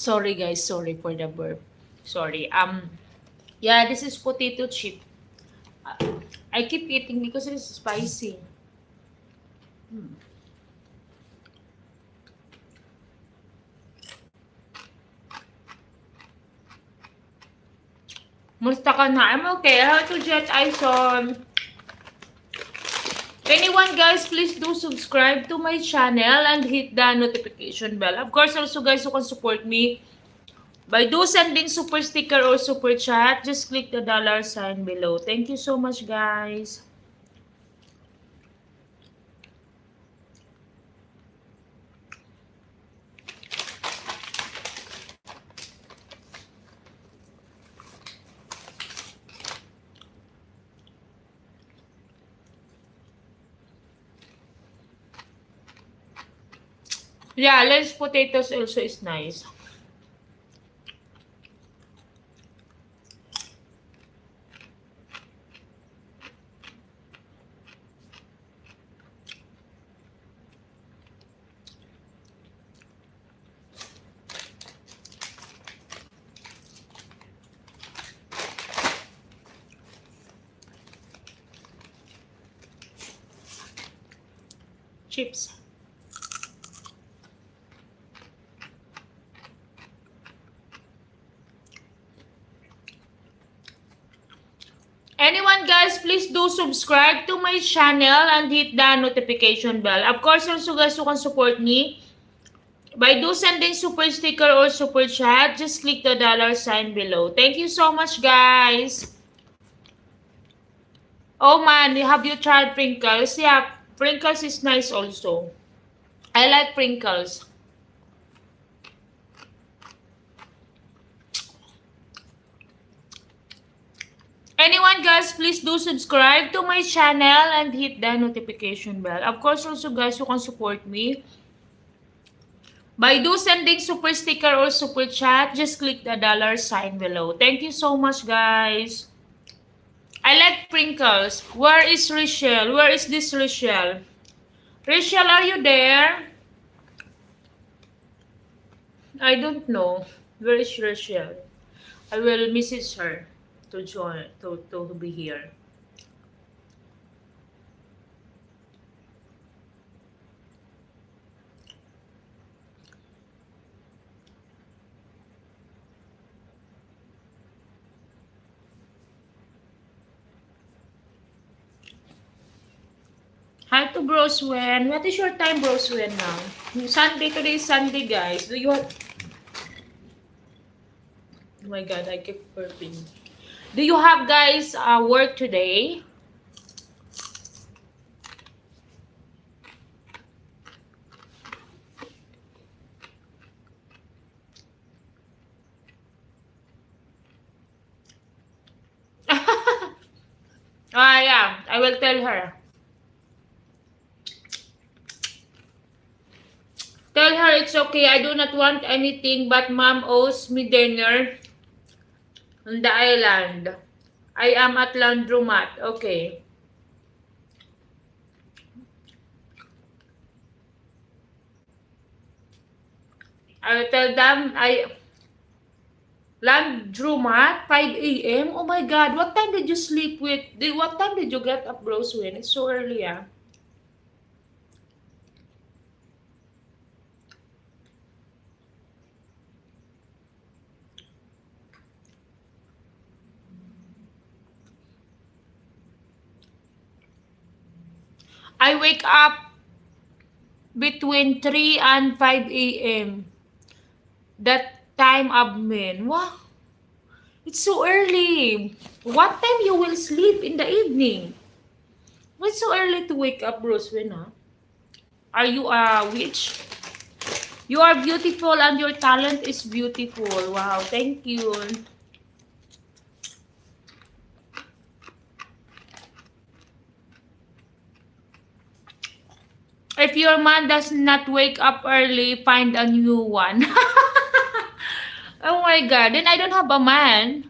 Sorry guys, sorry for the burp. Sorry. Yeah, this is potato chip. I keep eating because it's spicy. Musta ka na? I'm okay. How to Jet Ison? Anyone guys, please do subscribe to my channel and hit the notification bell. Of course, also guys, you can support me by do sending super sticker or super chat. Just click the dollar sign below. Thank you so much guys. Yeah, let's potatoes also is nice. Chips. Anyone guys, please do subscribe to my channel and hit the notification bell. Of course, also guys, you can support me by do sending super sticker or super chat. Just click the dollar sign below. Thank you so much guys. Oh man, have you tried Pringles? Yeah, Pringles is nice also. I like Pringles. Anyone guys, please do subscribe to my channel and hit the notification bell. Of course, also guys, you can support me by do sending super sticker or super chat. Just click the dollar sign below. Thank you so much guys. I like Pringles. Where is Rachel? Where is this Rachel? Rachel, are you there? I don't know. Where is Rachel? I will message her to join, to be here. Hi to Broswen. What is your time, Broswen, now? Sunday. Today is Sunday, guys. Do you have... Oh my God, I keep burping. Do you have, guys, work today? Yeah, I will tell her. Tell her it's okay. I do not want anything but mom owes me dinner on the island. I am at laundromat. Okay. I will tell them laundromat 5 a.m. Oh my God. What time did you sleep with? What time did you get up, Broswin? It's so early, ah. I wake up between 3 and 5 a.m. That time admin. Wow, it's so early. What time you will sleep in the evening? Why so early to wake up, Broswin, huh? Are you a witch? You are beautiful and your talent is beautiful. Wow, thank you. If your man does not wake up early, find a new one. Oh my God, then I don't have a man.